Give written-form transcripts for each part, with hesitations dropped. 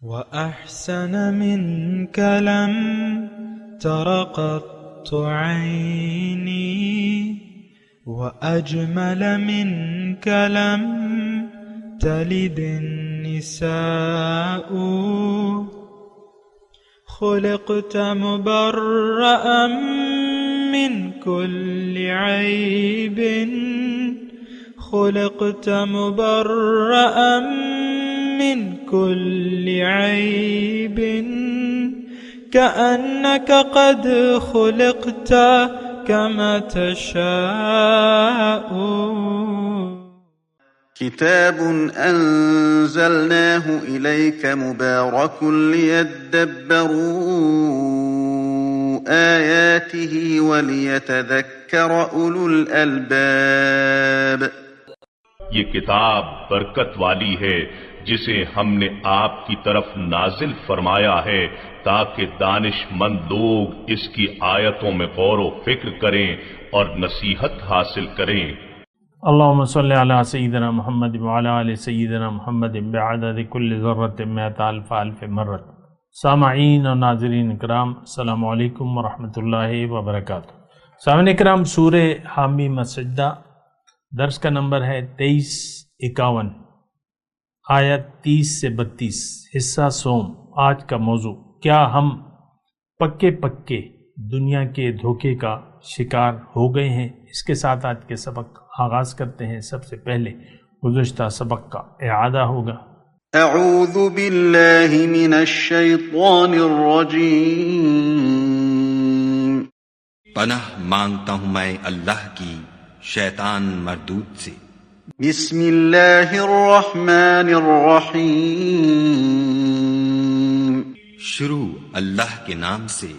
وأحسن منك لم تر قط عيني وأجمل منك لم تلد النساء خلقت مبرأ من كل عيب خلقت مبرأ من كل عيب كأنك قد خلقت كما تشاء. كتاب أنزلناه إليك مبارك ليدبروا آياته وليتذكر أولو الألباب. یہ کتاب برکت والی ہے جسے ہم نے آپ کی طرف نازل فرمایا ہے تاکہ دانش مند لوگ اس کی آیتوں میں غور و فکر کریں اور نصیحت حاصل کریں. اللہم صلی علی سیدنا محمد وعلی آل سیدنا محمد بعدد کل ذرۃ مئۃ الف الف مرۃ. سامعین اور ناظرین اکرام، السلام علیکم ورحمۃ اللہ وبرکاتہ. سامعین اکرام، سورہ حامیم السجدہ درس کا نمبر ہے 2351، آیت 30 سے 32، حصہ سوم. آج کا موضوع، کیا ہم پکے دنیا کے دھوکے کا شکار ہو گئے ہیں؟ اس کے ساتھ آج کے سبق آغاز کرتے ہیں. سب سے پہلے گزشتہ سبق کا اعادہ ہوگا. اعوذ باللہ من الشیطان الرجیم. پناہ مانگتا ہوں میں اللہ کی شیطان مردود سے. بسم اللہ الرحمن الرحیم. شروع اللہ کے نام سے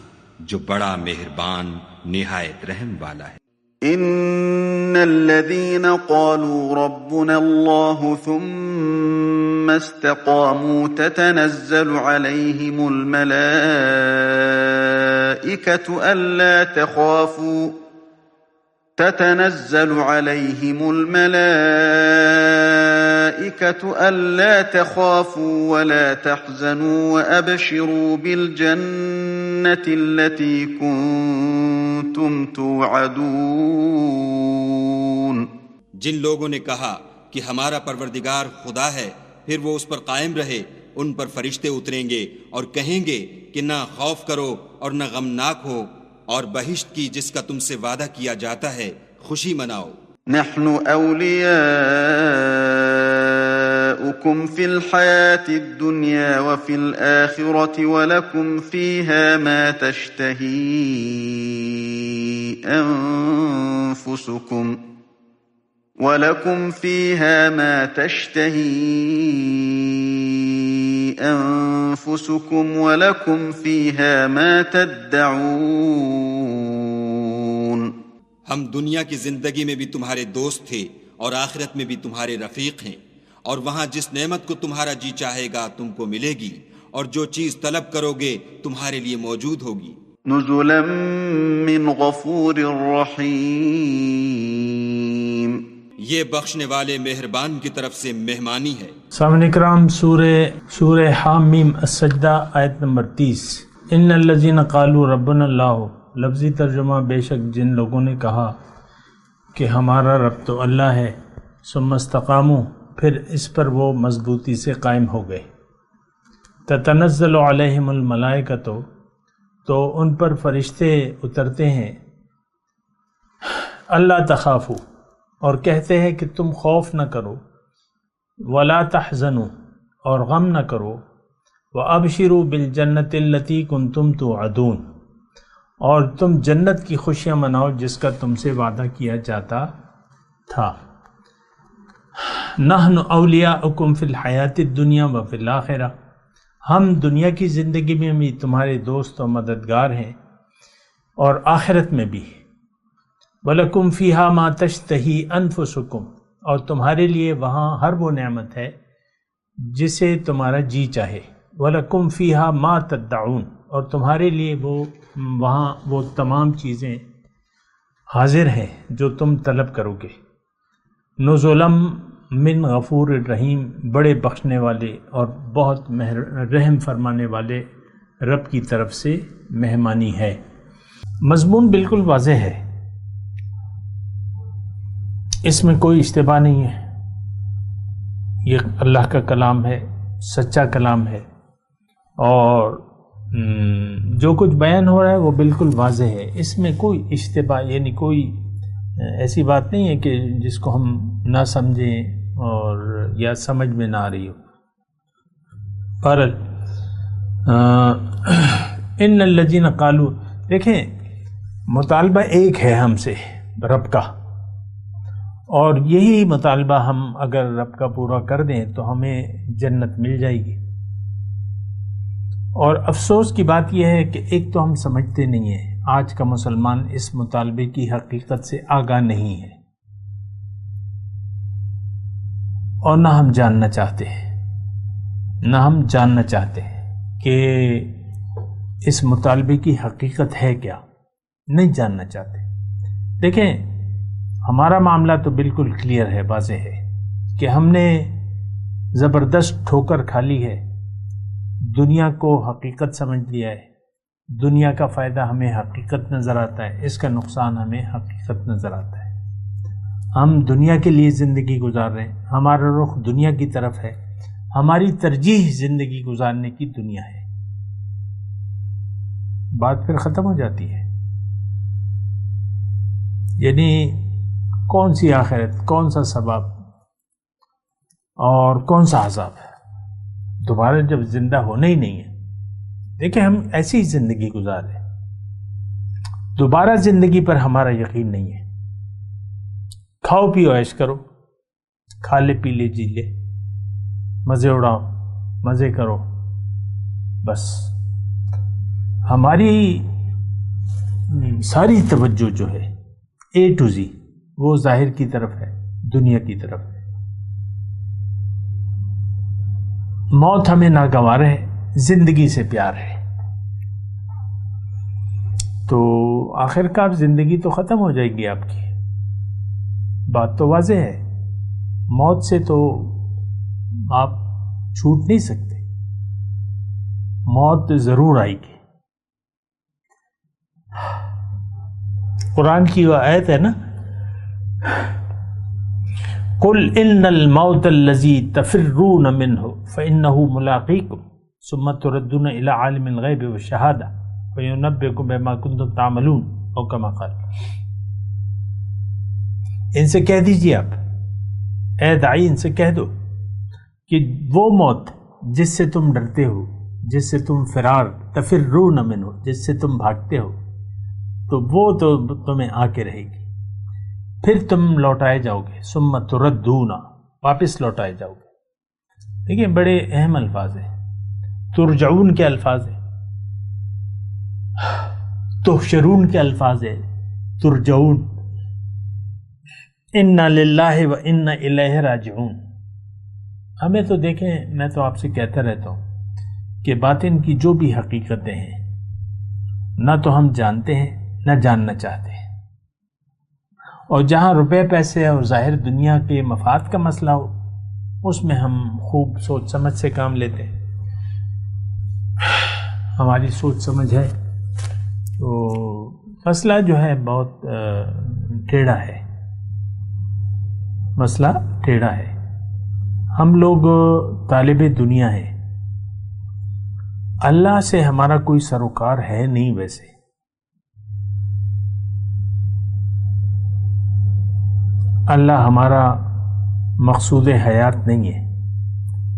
جو بڑا مہربان نہایت رحم والا ہے. ان الذين قالوا ربنا الله ثم استقاموا تتنزل عليهم الملائكة ألا تخافوا ولا تحزنوا وأبشروا بالجنة التي كنتم توعدون. جن لوگوں نے کہا کہ ہمارا پروردگار خدا ہے، پھر وہ اس پر قائم رہے، ان پر فرشتے اتریں گے اور کہیں گے کہ نہ خوف کرو اور نہ غمناک ہو، اور بہشت کی جس کا تم سے وعدہ کیا جاتا ہے خوشی مناؤ. نحن أولياؤكم في الحياة الدنيا وفي الآخرة ولكم فيها ما تشتهي أنفسكم ولكم فيها ما تدعون. ہم دنیا کی زندگی میں بھی تمہارے دوست تھے اور آخرت میں بھی تمہارے رفیق ہیں، اور وہاں جس نعمت کو تمہارا جی چاہے گا تم کو ملے گی، اور جو چیز طلب کرو گے تمہارے لیے موجود ہوگی. نزلا من غفور رحیم. یہ بخشنے والے مہربان کی طرف سے مہمانی ہے. سامعین اکرام، سورہ حامیم السجدہ آیت نمبر 30. ان الذین قالوا ربنا اللہ، لفظی ترجمہ بے شک جن لوگوں نے کہا کہ ہمارا رب تو اللہ ہے، ثم استقاموا، پھر اس پر وہ مضبوطی سے قائم ہو گئے. تتنزل علیہم الملائکۃ، تو ان پر فرشتے اترتے ہیں. اللہ تخافوا، اور کہتے ہیں کہ تم خوف نہ کرو. ولا تحزنوا، اور غم نہ کرو. وابشروا بالجنۃ التی کنتم توعدون، اور تم جنت کی خوشیاں مناؤ جس کا تم سے وعدہ کیا جاتا تھا. نحن اولیاؤکم فی الحیات الدنیا وفی الآخرہ، ہم دنیا کی زندگی میں بھی تمہارے دوست و مددگار ہیں اور آخرت میں بھی. وَلَكُمْ فِيهَا مَا تَشْتَهِي أَنفُسُكُمْ، اور تمہارے لیے وہاں ہر وہ نعمت ہے جسے تمہارا جی چاہے. وَلَكُمْ فِيهَا مَا تَدَّعُونَ، اور تمہارے لیے وہاں وہ تمام چیزیں حاضر ہیں جو تم طلب کرو گے. نزلم من غفور الرحیم، بڑے بخشنے والے اور بہت رحم فرمانے والے رب کی طرف سے مہمانی ہے۔ مضمون بالکل واضح ہے، اس میں کوئی اشتباہ نہیں ہے، یہ اللہ کا کلام ہے، سچا کلام ہے، اور جو کچھ بیان ہو رہا ہے وہ بالکل واضح ہے، اس میں کوئی اشتباہ یعنی کوئی ایسی بات نہیں ہے کہ جس کو ہم نہ سمجھیں اور یا سمجھ میں نہ آ رہی ہو۔ پر ان الذین قالوا، دیکھیں مطالبہ ایک ہے ہم سے رب کا، اور یہی مطالبہ ہم اگر رب کا پورا کر دیں تو ہمیں جنت مل جائے گی۔ اور افسوس کی بات یہ ہے کہ ایک تو ہم سمجھتے نہیں ہیں، آج کا مسلمان اس مطالبے کی حقیقت سے آگاہ نہیں ہے، اور نہ ہم جاننا چاہتے ہیں کہ اس مطالبے کی حقیقت ہے کیا، نہیں جاننا چاہتے۔ دیکھیں ہمارا معاملہ تو بالکل کلیئر ہے، واضح ہے کہ ہم نے زبردست ٹھوکر کھا لی ہے، دنیا کو حقیقت سمجھ لیا ہے، دنیا کا فائدہ ہمیں حقیقت نظر آتا ہے، اس کا نقصان ہمیں حقیقت نظر آتا ہے۔ ہم دنیا کے لیے زندگی گزار رہے ہیں، ہمارا رخ دنیا کی طرف ہے، ہماری ترجیح زندگی گزارنے کی دنیا ہے، بات پھر ختم ہو جاتی ہے۔ یعنی کون سی آخرت، کون سا ثواب اور کون سا عذاب ہے، دوبارہ جب زندہ ہونا ہی نہیں ہے۔ دیکھیں ہم ایسی ہی زندگی گزار رہے ہیں، دوبارہ زندگی پر ہمارا یقین نہیں ہے۔ کھاؤ پیو عیش کرو، کھا لے پی لے جی لے، مزے اڑاؤ، مزے کرو، بس ہماری ساری توجہ جو ہے A to Z وہ ظاہر کی طرف ہے، دنیا کی طرف ہے۔ موت ہمیں ناگوار ہے، زندگی سے پیار ہے، تو آخر کار زندگی تو ختم ہو جائے گی آپ کی، بات تو واضح ہے، موت سے تو آپ چھوٹ نہیں سکتے، موت ضرور آئے گی۔ قرآن کی وہ آیت ہے نا، قل ان الموت الذی تفرون منہ فانہ ملاقیکم ثم تردون الی عالم الغیب والشہادہ فینبئکم بما کنتم تعملون، او کما قال۔ ان سے کہہ دیجیے، آپ اے داعی ان سے کہہ دو کہ وہ موت جس سے تم ڈرتے ہو، جس سے تم فرار، تفرون منہ، جس سے تم بھاگتے ہو، تو وہ تو تمہیں آ کے رہے گی، پھر تم لوٹائے جاؤ گے، ثم تردون، واپس لوٹائے جاؤ گے۔ دیکھیں بڑے اہم الفاظ ہیں، ترجعون کے الفاظ ہیں، تحشرون کے الفاظ ہیں، ترجعون، انا للہ و انا الیہ راجعون۔ ہمیں تو دیکھیں، میں تو آپ سے کہتا رہتا ہوں کہ باطن کی جو بھی حقیقتیں ہیں نہ تو ہم جانتے ہیں نہ جاننا چاہتے ہیں، اور جہاں روپے پیسے اور ظاہر دنیا کے مفاد کا مسئلہ ہو اس میں ہم خوب سوچ سمجھ سے کام لیتے ہیں۔ ہماری سوچ سمجھ ہے تو مسئلہ جو ہے بہت ٹیڑھا ہے، مسئلہ ٹیڑھا ہے۔ ہم لوگ طالب دنیا ہیں، اللہ سے ہمارا کوئی سروکار ہے نہیں، ویسے اللہ ہمارا مقصود حیات نہیں ہے،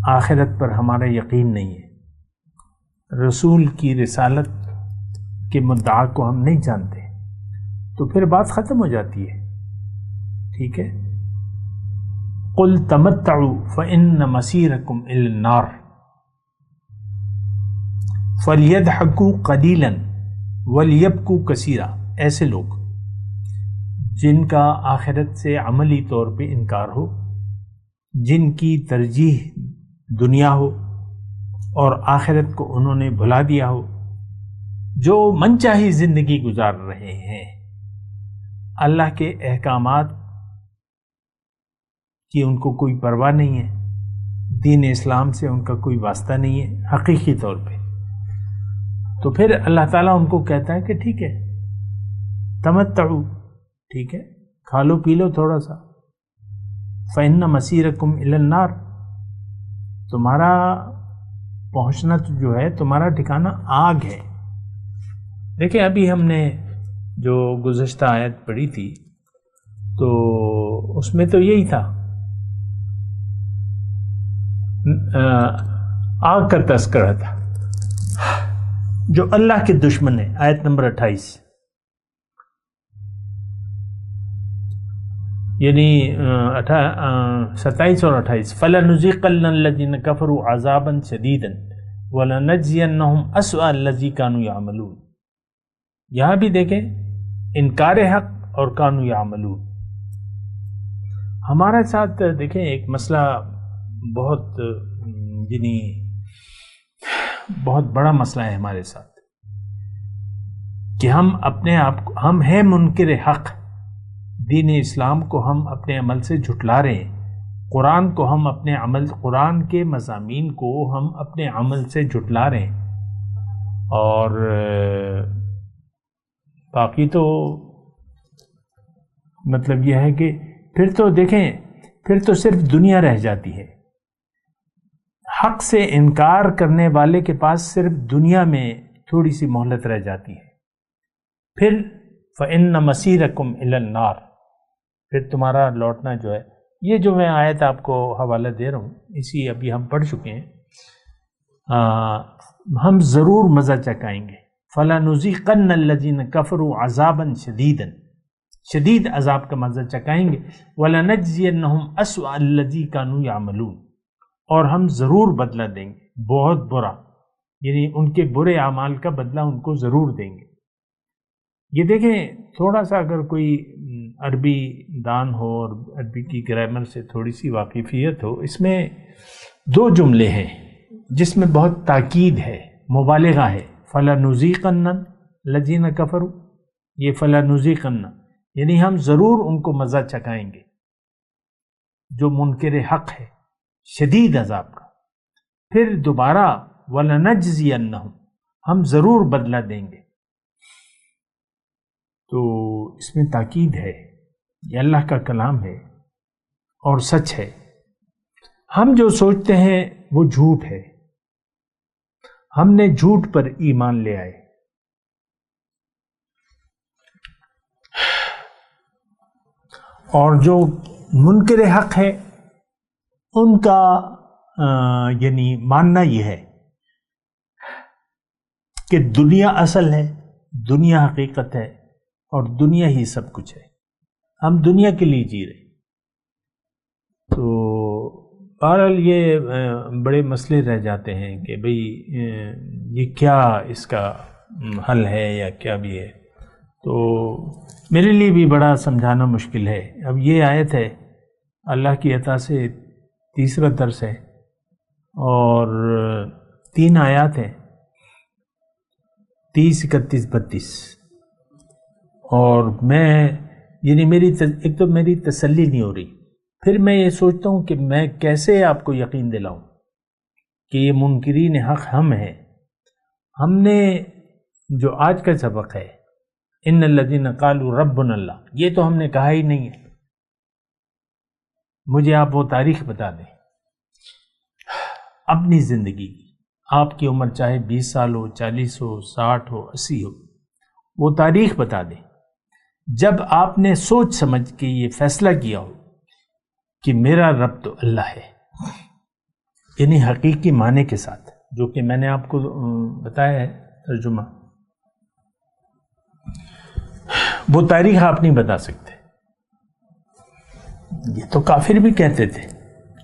آخرت پر ہمارا یقین نہیں ہے، رسول کی رسالت کے مدعا کو ہم نہیں جانتے، تو پھر بات ختم ہو جاتی ہے، ٹھیک ہے۔ قل تمتعوا فإن مسیرکم الی النار فلیضحکوا قلیلا ولیبکوا کثیرا۔ ایسے لوگ جن کا آخرت سے عملی طور پہ انکار ہو، جن کی ترجیح دنیا ہو اور آخرت کو انہوں نے بھلا دیا ہو، جو منچاہی زندگی گزار رہے ہیں، اللہ کے احکامات کہ ان کو کوئی پرواہ نہیں ہے، دین اسلام سے ان کا کوئی واسطہ نہیں ہے حقیقی طور پہ، تو پھر اللہ تعالیٰ ان کو کہتا ہے کہ ٹھیک ہے تمتعو، ٹھیک ہے کھا لو پی لو تھوڑا سا، فَإِنَّ مَصِيرَكُمْ إِلَى النَّارِ، تمہارا پہنچنا جو ہے تمہارا ٹھکانہ آگ ہے۔ دیکھیں ابھی ہم نے جو گزشتہ آیت پڑھی تھی تو اس میں تو یہی تھا، آگ کا تذکرہ تھا جو اللہ کے دشمن ہے، آیت نمبر 28، یعنی 27 اور 28، فَلَنُذِيقَنَّ الَّذِينَ كَفَرُوا عَذَابًا شَدِيدًا وَلَنَجْزِيَنَّهُمْ أَسْوَأَ الَّذِي كَانُوا يَعْمَلُونَ، یہاں بھی دیکھیں انکار حق اور کانوا یعملون۔ ہمارے ساتھ دیکھیں ایک مسئلہ بہت یعنی بہت بڑا مسئلہ ہے ہمارے ساتھ کہ ہم اپنے آپ کو، ہم ہیں منکر حق، دین اسلام کو ہم اپنے عمل سے جھٹلا رہے ہیں، قرآن کو ہم اپنے عمل، قرآن کے مضامین کو ہم اپنے عمل سے جھٹلا رہے ہیں، اور باقی تو مطلب یہ ہے کہ پھر تو دیکھیں پھر تو صرف دنیا رہ جاتی ہے، حق سے انکار کرنے والے کے پاس صرف دنیا میں تھوڑی سی مہلت رہ جاتی ہے، پھر فَإِنَّ مَصِيرَكُمْ إِلَى النَّارِ، پھر تمہارا لوٹنا جو ہے، یہ جو میں آیت آپ کو حوالہ دے رہا ہوں اسی ابھی ہم پڑھ چکے ہیں، ہم ضرور مزہ چکائیں گے، فَلَنُذِيقَنَّ الَّذِينَ كَفَرُوا عَذَابًا شَدِيدًا، شدید عذاب کا مزہ چکائیں گے، وَلَنَجْزِيَنَّهُمْ أَسْوَأَ الَّذِي كَانُوا يَعْمَلُونَ، اور ہم ضرور بدلہ دیں گے بہت برا، یعنی ان کے برے اعمال کا بدلہ ان کو ضرور دیں گے۔ یہ دیکھیں تھوڑا سا اگر کوئی عربی دان ہو اور عربی کی گرامر سے تھوڑی سی واقفیت ہو، اس میں دو جملے ہیں جس میں بہت تاکید ہے، مبالغہ ہے، فَلَنُذِيقَنَّ الَّذِينَ كَفَرُوا، یہ فَلَنُذِيقَنَّ یعنی ہم ضرور ان کو مزہ چکائیں گے جو منکر حق ہے شدید عذاب کا، پھر دوبارہ وَلَنَجْزِيَنَّهُمْ، ہم ضرور بدلہ دیں گے، تو اس میں تاکید ہے، یہ اللہ کا کلام ہے اور سچ ہے، ہم جو سوچتے ہیں وہ جھوٹ ہے، ہم نے جھوٹ پر ایمان لے آئے، اور جو منکر حق ہے ان کا یعنی ماننا یہ ہے کہ دنیا اصل ہے، دنیا حقیقت ہے اور دنیا ہی سب کچھ ہے، ہم دنیا کے لیے جی رہے۔ تو بہرحال یہ بڑے مسئلے رہ جاتے ہیں کہ بھئی یہ کیا اس کا حل ہے یا کیا بھی ہے، تو میرے لیے بھی بڑا سمجھانا مشکل ہے۔ اب یہ آیت ہے اللہ کی عطا سے تیسرا درس ہے اور 3 آیات ہیں، 30، 31، 32، اور میں یعنی ایک تو میری تسلی نہیں ہو رہی، پھر میں یہ سوچتا ہوں کہ میں کیسے آپ کو یقین دلاؤں کہ یہ منکرین حق ہم ہیں۔ ہم نے جو آج کا سبق ہے ان الذین قالوا ربنا اللہ، یہ تو ہم نے کہا ہی نہیں ہے، مجھے آپ وہ تاریخ بتا دیں اپنی زندگی کی، آپ کی عمر چاہے 20 سال ہو، 40 ہو، 60 ہو، 80 ہو، وہ تاریخ بتا دیں جب آپ نے سوچ سمجھ کے یہ فیصلہ کیا ہو کہ میرا رب تو اللہ ہے، یعنی حقیقی معنی کے ساتھ، جو کہ میں نے آپ کو بتایا ہے ترجمہ، وہ تاریخ آپ نہیں بتا سکتے۔ یہ تو کافر بھی کہتے تھے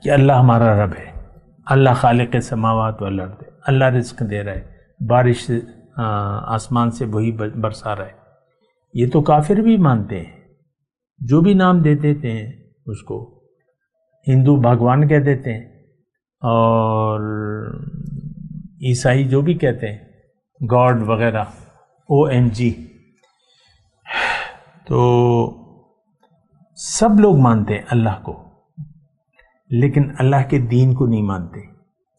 کہ اللہ ہمارا رب ہے، اللہ خالق سماوات والارض، اللہ رزق دے رہا ہے، بارش آسمان سے وہی برسا رہا ہے، یہ تو کافر بھی مانتے ہیں، جو بھی نام دے دیتے ہیں اس کو، ہندو بھگوان کہہ دیتے ہیں اور عیسائی جو بھی کہتے ہیں گاڈ وغیرہ، ONG، تو سب لوگ مانتے ہیں اللہ کو، لیکن اللہ کے دین کو نہیں مانتے،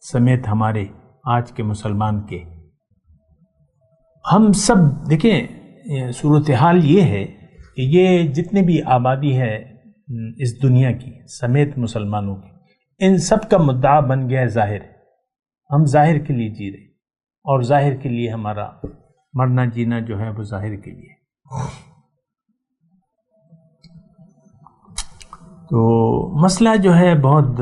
سمیت ہمارے آج کے مسلمان کے۔ ہم سب دیکھیں صورتحال یہ ہے کہ یہ جتنے بھی آبادی ہے اس دنیا کی سمیت مسلمانوں کی، ان سب کا مدعا بن گیا ہے ظاہر ہے۔ ہم ظاہر کے لیے جی رہے، اور ظاہر کے لیے ہمارا مرنا جینا جو ہے وہ ظاہر کے لیے۔ تو مسئلہ جو ہے بہت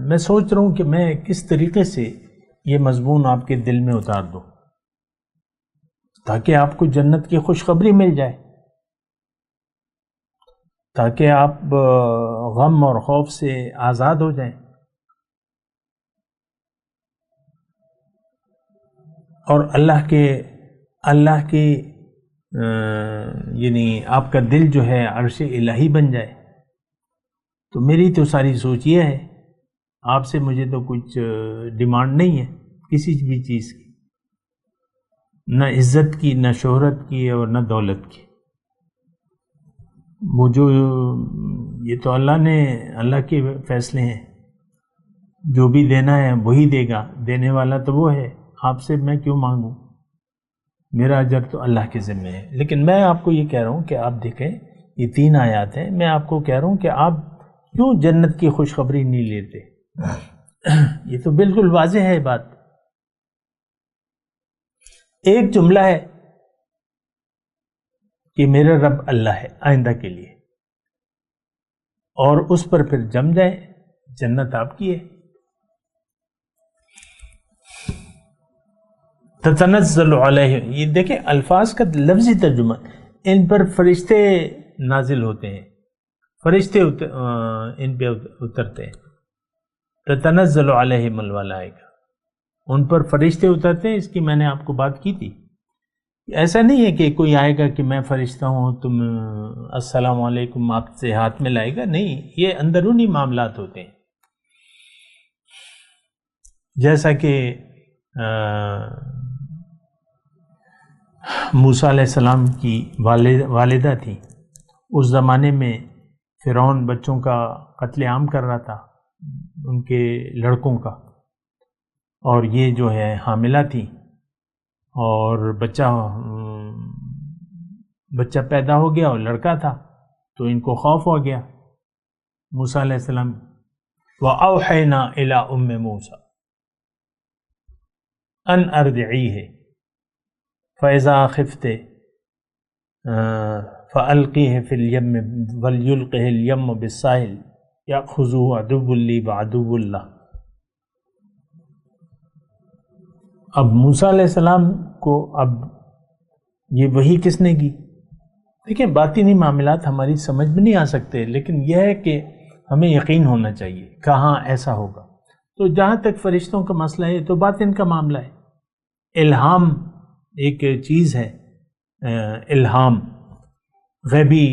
میں سوچ رہا ہوں کہ میں کس طریقے سے یہ مضمون آپ کے دل میں اتار دوں تاکہ آپ کو جنت کی خوشخبری مل جائے، تاکہ آپ غم اور خوف سے آزاد ہو جائیں، اور اللہ کے یعنی آپ کا دل جو ہے عرش الہی بن جائے۔ تو میری تو ساری سوچ یہ ہے، آپ سے مجھے تو کچھ ڈیمانڈ نہیں ہے کسی بھی چیز کی، نہ عزت کی، نہ شہرت کی، اور نہ دولت کی۔ وہ جو یہ تو اللہ کے فیصلے ہیں، جو بھی دینا ہے وہی دے گا، دینے والا تو وہ ہے، آپ سے میں کیوں مانگوں؟ میرا اجر تو اللہ کے ذمہ ہے۔ لیکن میں آپ کو یہ کہہ رہا ہوں کہ آپ دیکھیں یہ 3 آیات ہیں، میں آپ کو کہہ رہا ہوں کہ آپ کیوں جنت کی خوشخبری نہیں لیتے؟ یہ تو بالکل واضح ہے بات۔ ایک جملہ ہے کہ میرا رب اللہ ہے آئندہ کے لیے، اور اس پر پھر جم جائے، جنت آپ کی ہے۔ تتنزل علیہ، یہ دیکھیں الفاظ کا لفظی ترجمہ، ان پر فرشتے نازل ہوتے ہیں، فرشتے ان پہ اترتے ہیں۔ تتنزل علیہم الملائکہ، ان پر فرشتے اترتے ہیں۔ اس کی میں نے آپ کو بات کی تھی۔ ایسا نہیں ہے کہ کوئی آئے گا کہ میں فرشتہ ہوں، تم السلام علیکم آپ سے ہاتھ میں لائے گا، نہیں، یہ اندرونی معاملات ہوتے ہیں۔ جیسا کہ موسیٰ علیہ السلام کی والدہ تھی، اس زمانے میں فرعون بچوں کا قتل عام کر رہا تھا، ان کے لڑکوں کا، اور یہ جو ہے حاملہ تھی، اور بچہ پیدا ہو گیا اور لڑکا تھا، تو ان کو خوف ہو گیا۔ موسیٰ علیہ السلام وَأَوْحَيْنَا إِلَىٰ أُمِّ مُوسَىٰ أَنْ أَرْضِعِيهِ فَإِذَا خِفْتِ فَأَلْقِيهِ فِي الْيَمِّ وَلْيُلْقِهِ الْيَمُّ بِالسَّاحِلِ يَأْخُذُهُ عَدُوٌّ لِّي وَعَدُوٌّ لَّهُ۔ اب موسیٰ علیہ السلام کو اب یہ وحی کس نے کی؟ دیکھیں باطنی معاملات ہماری سمجھ میں نہیں آ سکتے، لیکن یہ ہے کہ ہمیں یقین ہونا چاہیے کہاں ایسا ہوگا۔ تو جہاں تک فرشتوں کا مسئلہ ہے تو باطن کا معاملہ ہے۔ الہام ایک چیز ہے، الہام غیبی،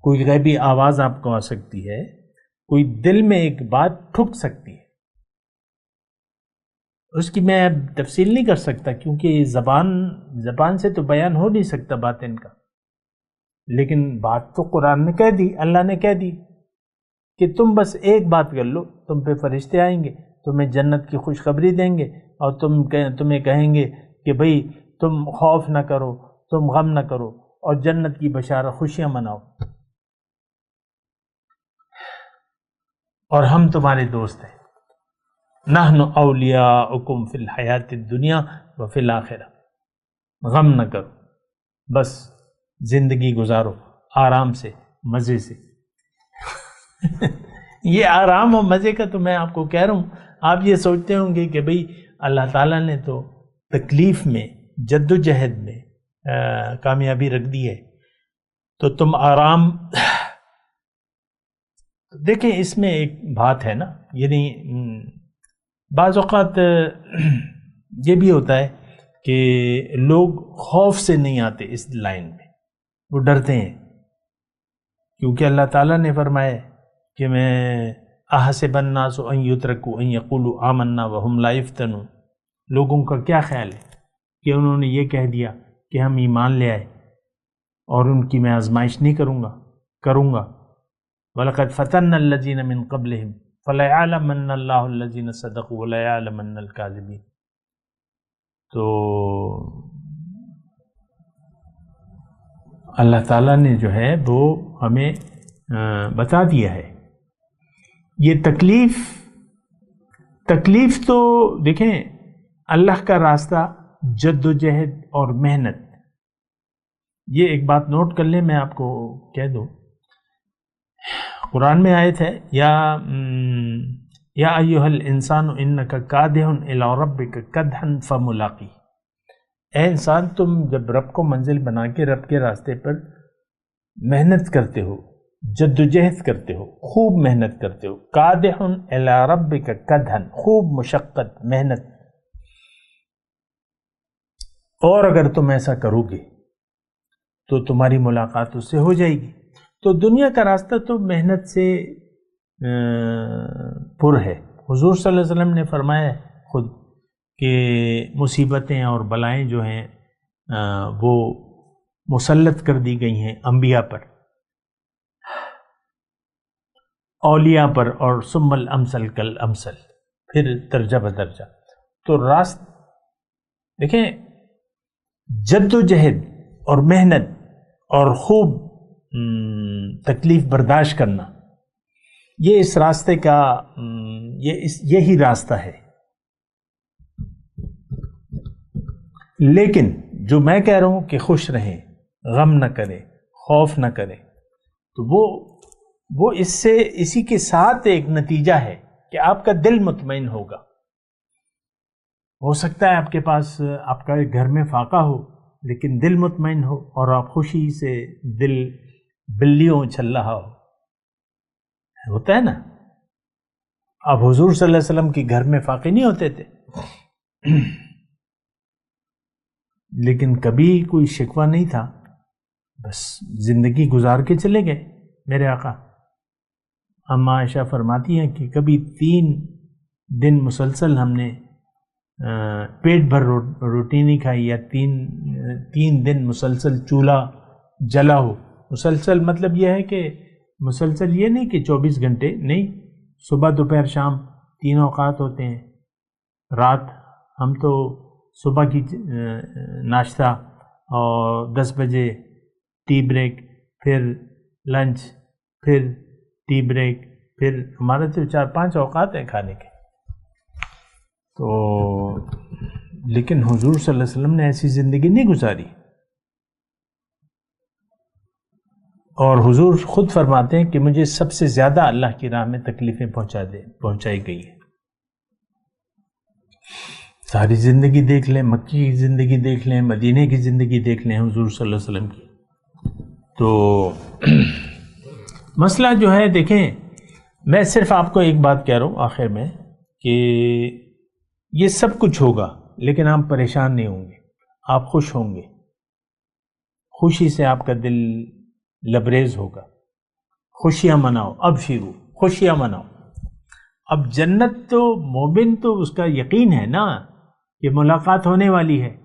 کوئی غیبی آواز آپ کو آ سکتی ہے، کوئی دل میں ایک بات ٹھک سکتی ہے، اس کی میں اب تفصیل نہیں کر سکتا کیونکہ زبان سے تو بیان ہو نہیں سکتا باطن کا، لیکن بات تو قرآن نے کہہ دی، اللہ نے کہہ دی کہ تم بس ایک بات کر لو، تم پہ فرشتے آئیں گے، تمہیں جنت کی خوشخبری دیں گے، اور تمہیں کہیں گے کہ بھئی تم خوف نہ کرو، تم غم نہ کرو، اور جنت کی بشارت خوشیاں مناؤ، اور ہم تمہارے دوست ہیں۔ نحن اولیاؤکم فی الحیات الدنیا وفی الآخرہ، غم نہ کرو، بس زندگی گزارو آرام سے، مزے سے۔ یہ آرام اور مزے کا تو میں آپ کو کہہ رہا ہوں، آپ یہ سوچتے ہوں گے کہ بھئی اللہ تعالیٰ نے تو تکلیف میں، جد و جہد میں کامیابی رکھ دی ہے، تو تم آرام۔ دیکھیں اس میں ایک بات ہے نا، یعنی بعض اوقات یہ بھی ہوتا ہے کہ لوگ خوف سے نہیں آتے اس لائن میں، وہ ڈرتے ہیں، کیونکہ اللہ تعالیٰ نے فرمایا کہ میں احسب الناس ان یترکوا ان یقولوا آمنا وہم لا یفتنون، لوگوں کا کیا خیال ہے کہ انہوں نے یہ کہہ دیا کہ ہم ایمان لے آئے اور ان کی میں آزمائش نہیں کروں گا، وَلَقَدْ فَتَنَّا الَّذِينَ مِن قَبْلِهِمْ فَلَيَعْلَمَنَّ اللَّهُ الَّذِينَ صَدَقُوا وَلَيَعْلَمَنَّ الْكَاذِبِينَ. تو اللہ تعالیٰ نے جو ہے وہ ہمیں بتا دیا ہے. یہ تکلیف تو دیکھیں، اللہ کا راستہ جد و جہد اور محنت. یہ ایک بات نوٹ کر لیں، میں آپ کو کہہ دوں، قرآن میں آیت ہے یا ایھا الانسان انک کادح الی ربک کدحا فملاقی. اے انسان، تم جب رب کو منزل بنا کے رب کے راستے پر محنت کرتے ہو، جد و جہد کرتے ہو، خوب محنت کرتے ہو، کادح الی ربک کدحا، خوب مشقت محنت، اور اگر تم ایسا کرو گے تو تمہاری ملاقات اس سے ہو جائے گی. تو دنیا کا راستہ تو محنت سے پر ہے. حضور صلی اللہ علیہ وسلم نے فرمایا خود کہ مصیبتیں اور بلائیں جو ہیں وہ مسلط کر دی گئی ہیں انبیاء پر، اولیاء پر، اور ثم الامثل کالامثل، پھر درجہ بدرجہ. تو دیکھیں، جد و جہد اور محنت اور خوب تکلیف برداشت کرنا، یہ اس راستے کا یہی راستہ ہے. لیکن جو میں کہہ رہا ہوں کہ خوش رہیں، غم نہ کریں، خوف نہ کریں، تو وہ اسی کے ساتھ ایک نتیجہ ہے کہ آپ کا دل مطمئن ہوگا. ہو سکتا ہے آپ کے پاس آپ کا گھر میں فاقہ ہو لیکن دل مطمئن ہو، اور آپ خوشی سے دل بلیوں چل رہا ہوتا ہے نا. اب حضور صلی اللہ علیہ وسلم کے گھر میں فاقے نہیں ہوتے تھے، لیکن کبھی کوئی شکوہ نہیں تھا، بس زندگی گزار کے چلے گئے میرے آقا. اما عائشہ فرماتی ہیں کہ کبھی 3 دن مسلسل ہم نے پیٹ بھر روٹی نہیں کھائی، یا 3 دن مسلسل چولہا جلا ہو. مسلسل مطلب یہ ہے کہ مسلسل یہ نہیں کہ 24 گھنٹے نہیں، صبح دوپہر شام 3 اوقات ہوتے ہیں. رات ہم تو صبح کی ناشتہ اور 10 بجے ٹی بریک، پھر لنچ، پھر ٹی بریک، پھر ہمارے تو 4-5 اوقات ہیں کھانے کے. تو لیکن حضور صلی اللہ علیہ وسلم نے ایسی زندگی نہیں گزاری. اور حضور خود فرماتے ہیں کہ مجھے سب سے زیادہ اللہ کی راہ میں تکلیفیں پہنچائی گئی ہیں. ساری زندگی دیکھ لیں، مکی کی زندگی دیکھ لیں، مدینے کی زندگی دیکھ لیں حضور صلی اللہ علیہ وسلم کی. تو مسئلہ جو ہے، دیکھیں، میں صرف آپ کو ایک بات کہہ رہا ہوں آخر میں کہ یہ سب کچھ ہوگا لیکن آپ پریشان نہیں ہوں گے، آپ خوش ہوں گے. خوشی سے آپ کا دل لبریز ہوگا. خوشیاں مناؤ، اب شروع خوشیاں مناؤ. اب جنت تو مومن تو اس کا یقین ہے نا کہ ملاقات ہونے والی ہے،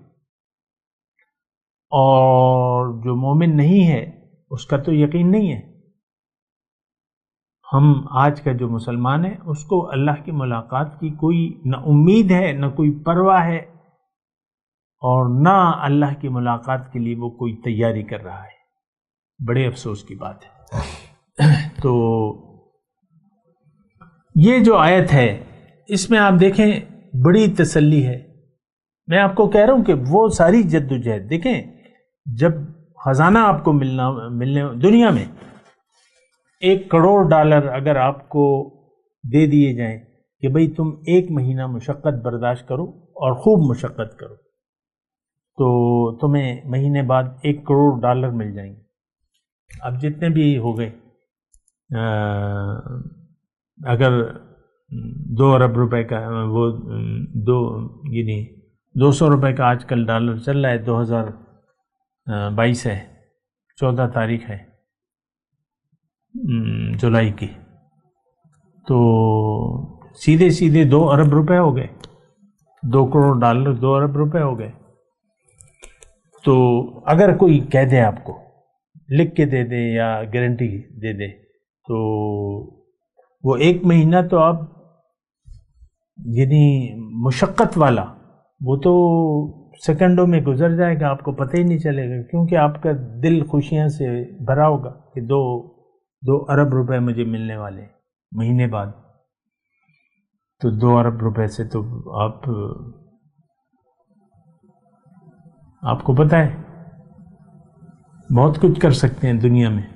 اور جو مومن نہیں ہے اس کا تو یقین نہیں ہے. ہم آج کا جو مسلمان ہے اس کو اللہ کی ملاقات کی کوئی نہ امید ہے، نہ کوئی پرواہ ہے، اور نہ اللہ کی ملاقات کے لیے وہ کوئی تیاری کر رہا ہے. بڑے افسوس کی بات ہے. تو یہ جو آیت ہے اس میں آپ دیکھیں بڑی تسلی ہے. میں آپ کو کہہ رہا ہوں کہ وہ ساری جد و جہد دیکھیں، جب خزانہ آپ کو ملنے دنیا میں $1 کروڑ اگر آپ کو دے دیے جائیں کہ بھئی تم 1 مہینہ مشقت برداشت کرو اور خوب مشقت کرو، تو تمہیں مہینے بعد $1 کروڑ مل جائیں گے. اب جتنے بھی ہو گئے، اگر 2 ارب روپے کا وہ 200 روپے کا آج کل ڈالر چل رہا ہے. 2022 ہے، 14 تاریخ ہے جولائی کی. تو سیدھے 2 ارب روپے ہو گئے. 2 کروڑ ڈالر 2 ارب روپے ہو گئے. تو اگر کوئی کہہ دے آپ کو، لکھ کے دے دے یا گارنٹی دے دے تو وہ 1 مہینہ تو آپ یعنی مشقت والا وہ تو سیکنڈوں میں گزر جائے گا، آپ کو پتہ ہی نہیں چلے گا، کیونکہ آپ کا دل خوشیاں سے بھرا ہوگا کہ 2 ارب روپے مجھے ملنے والے مہینے بعد. تو 2 ارب روپے سے تو آپ کو پتہ ہے بہت کچھ کر سکتے ہیں دنیا میں.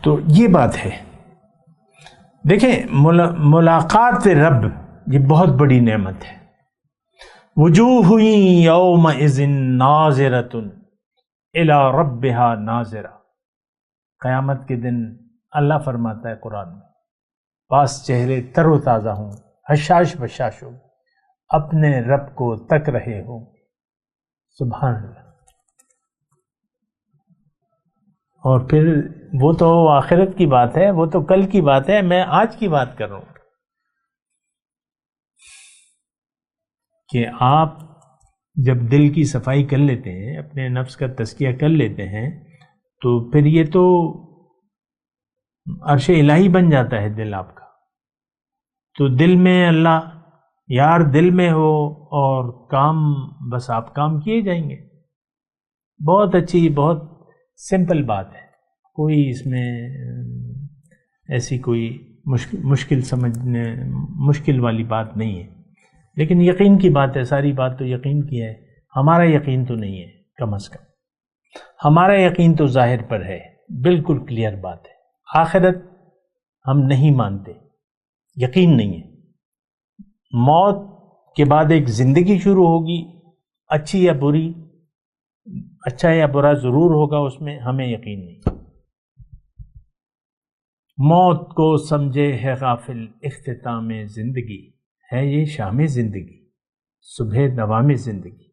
تو یہ بات ہے. دیکھیں ملاقات رب یہ بہت بڑی نعمت ہے. وجوہ یومئذ ناظرۃ الی ربہا ناظرہ. قیامت کے دن اللہ فرماتا ہے قرآن میں، پاس چہرے تر و تازہ ہوں، حشاش بشاش ہوں، اپنے رب کو تک رہے ہوں. سبحان اللہ. اور پھر وہ تو آخرت کی بات ہے، وہ تو کل کی بات ہے، میں آج کی بات کر رہا ہوں کہ آپ جب دل کی صفائی کر لیتے ہیں، اپنے نفس کا تزکیہ کر لیتے ہیں، تو پھر یہ تو عرش الہی بن جاتا ہے دل آپ کا. تو دل میں اللہ یار دل میں ہو اور کام بس آپ کام کیے جائیں گے. بہت اچھی، بہت سمپل بات ہے، کوئی اس میں ایسی کوئی مشکل سمجھنے مشکل والی بات نہیں ہے. لیکن یقین کی بات ہے، ساری بات تو یقین کی ہے. ہمارا یقین تو نہیں ہے، کم از کم ہمارا یقین تو ظاہر پر ہے، بالکل کلیئر بات ہے. آخرت ہم نہیں مانتے، یقین نہیں ہے. موت کے بعد ایک زندگی شروع ہوگی، اچھی یا بری، اچھا یا برا ضرور ہوگا، اس میں ہمیں یقین نہیں. موت کو سمجھے ہے غافل اختتام زندگی، ہے یہ شام زندگی صبح دوام زندگی.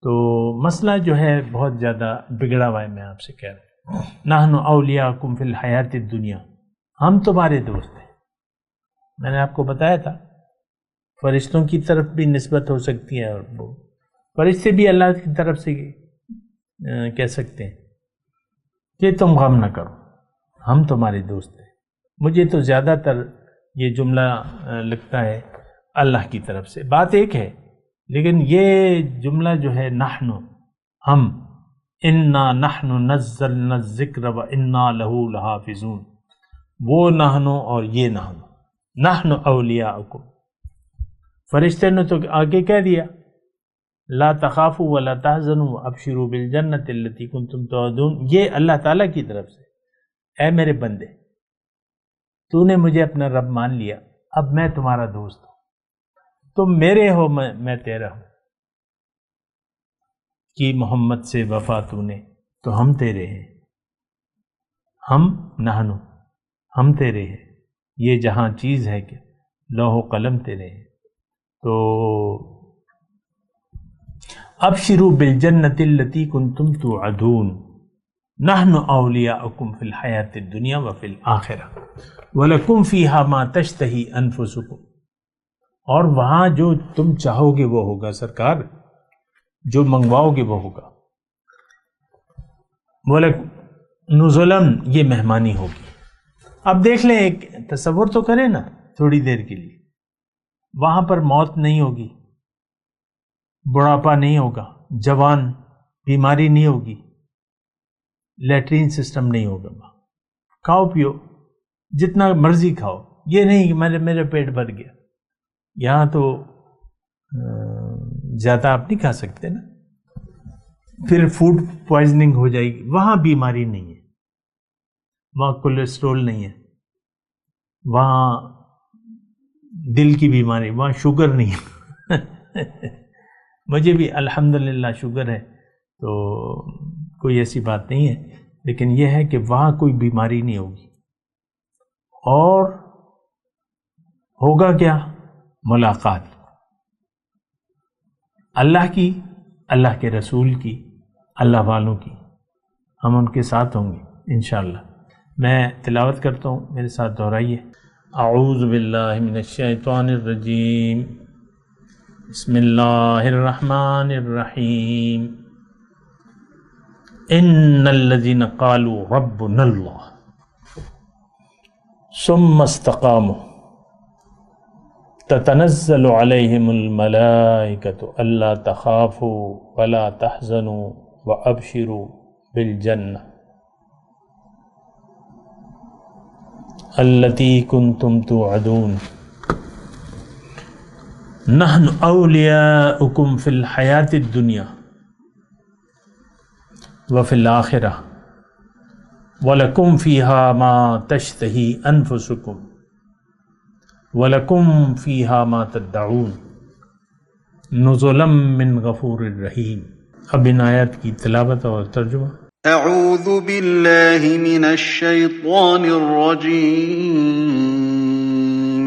تو مسئلہ جو ہے بہت زیادہ بگڑا ہوا ہے. میں آپ سے کہہ رہا ہوں نحن اولیاءکم فی الحیات الدنیا، ہم تمہارے دوست ہیں. میں نے آپ کو بتایا تھا فرشتوں کی طرف بھی نسبت ہو سکتی ہے، اور وہ فرشتے بھی اللہ کی طرف سے کہہ سکتے ہیں کہ تم غم نہ کرو، ہم تمہارے دوست ہیں. مجھے تو زیادہ تر یہ جملہ لگتا ہے اللہ کی طرف سے. بات ایک ہے، لیکن یہ جملہ جو ہے نحن، ہم، انا نحن نزلنا الذکر و انا لہ لحافظون، وہ نحن اور یہ نحن اولیاءکم. فرشتے نے تو آگے کہہ دیا لا تخافوا ولا تحزنوا ابشروا بالجنۃ التي کنتم توعدون. یہ اللہ تعالیٰ کی طرف سے، اے میرے بندے تو نے مجھے اپنا رب مان لیا، اب میں تمہارا دوست ہوں، تم میرے ہو میں تیرا ہوں. کہ محمد سے وفا تو نے تو ہم تیرے ہیں، ہم نحن، ہم تیرے ہیں. یہ جہاں چیز ہے کہ لوح و قلم تیرے ہیں. تو ابشروا بالجنۃ التي کنتم توعدون نحن اولیاؤکم فی الحیات الدنیا وفی الآخرہ وَلَكُمْ فِيهَا مَا تَشْتَهِي أَنفُسُكُمْ. اور وہاں جو تم چاہو گے وہ ہوگا سرکار، جو منگواؤ گے وہ ہوگا. نُزُلًا، یہ مہمانی ہوگی. اب دیکھ لیں، ایک تصور تو کریں نا تھوڑی دیر کے لیے، وہاں پر موت نہیں ہوگی، بڑھاپا نہیں ہوگا، جوان بیماری نہیں ہوگی، لیٹرین سسٹم نہیں ہوگا. کھاؤ پیو جتنا مرضی کھاؤ، یہ نہیں کہ میرے پیٹ بھر گیا. یہاں تو زیادہ آپ نہیں کھا سکتے نا، پھر فوڈ پوائزننگ ہو جائے گی. وہاں بیماری نہیں ہے، وہاں کولیسٹرول نہیں ہے، وہاں دل کی بیماری، وہاں شوگر نہیں ہے. مجھے بھی الحمدللہ شوگر ہے، تو کوئی ایسی بات نہیں ہے، لیکن یہ ہے کہ وہاں کوئی بیماری نہیں ہوگی. اور ہوگا کیا؟ ملاقات اللہ کی، اللہ کے رسول کی، اللہ والوں کی. ہم ان کے ساتھ ہوں گے انشاءاللہ. میں تلاوت کرتا ہوں، میرے ساتھ دہرائیے. اعوذ باللہ من الشیطان الرجیم، بسم اللہ الرحمن الرحیم. ان الذین قالوا ربنا اللہ ثم استقاموا تتنزل عليهم الملائكة ألا تخافوا ولا تحزنوا وأبشروا بالجنة التي كنتم توعدون نحن أولياؤكم في الحياة الدنيا وفي الآخرة وَلَكُمْ فِيهَا مَا تَشْتَهِي أَنفُسُكُمْ وَلَكُمْ فِيهَا مَا تَدَّعُونَ نُزُلًا مِّن غَفُورٍ رَحِيمٍ۔ اب ان آیات کی تلاوت اور ترجمہ۔ اعوذ باللہ من الشیطان الرجیم۔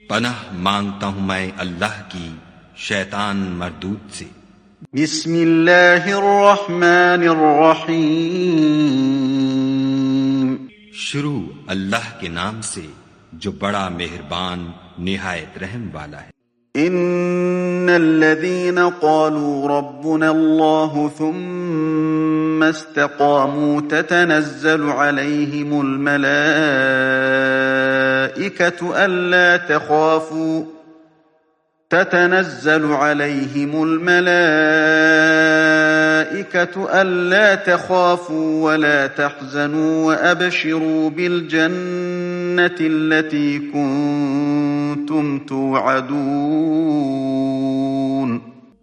پناہ مانگتا ہوں میں اللہ کی شیطان مردود سے۔ بسم اللہ الرحمن الرحیم۔ شروع اللہ کے نام سے جو بڑا مہربان نہایت رحم والا ہے۔ ان الذين قالوا ربنا الله ثم استقاموا تتنزل عليهم الملائكة ألا تخافوا ولا تحزنوا وأبشروا بالجنة التي كنتم توعدون۔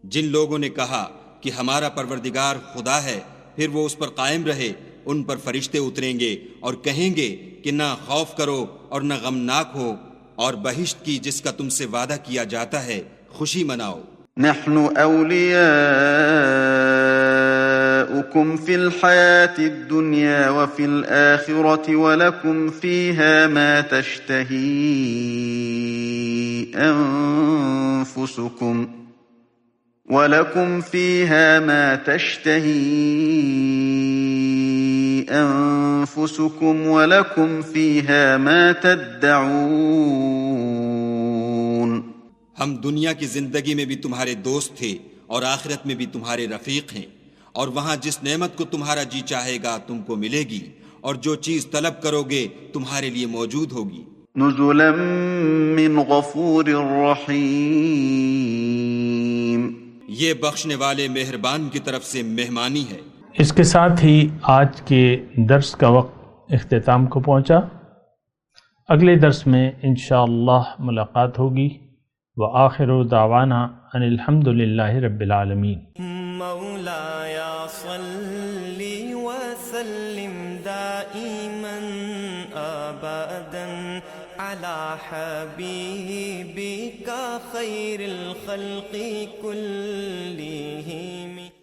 جن لوگوں نے کہا کہ ہمارا پروردگار خدا ہے، پھر وہ اس پر قائم رہے، ان پر فرشتے اتریں گے اور کہیں گے کہ نہ خوف کرو اور نہ غمناک ہو، اور بہشت کی جس کا تم سے وعدہ کیا جاتا ہے خوشی مناؤ۔ نحن أولياؤكم في الحياة الدنيا وفي الآخرة ولكم فيها ما تشتهي أنفسكم ولكم فيها ما تدعون۔ ہم دنیا کی زندگی میں بھی تمہارے دوست تھے اور آخرت میں بھی تمہارے رفیق ہیں، اور وہاں جس نعمت کو تمہارا جی چاہے گا تم کو ملے گی، اور جو چیز طلب کرو گے تمہارے لیے موجود ہوگی۔ نزلا من غفور رحیم۔ یہ بخشنے والے مہربان کی طرف سے مہمانی ہے۔ اس کے ساتھ ہی آج کے درس کا وقت اختتام کو پہنچا۔ اگلے درس میں انشاءاللہ ملاقات ہوگی۔ وآخر دعوانا ان الحمد للہ رب العالمین۔ مولاي صل وسلم دائما ابدا على حبيبك خير الخلق كل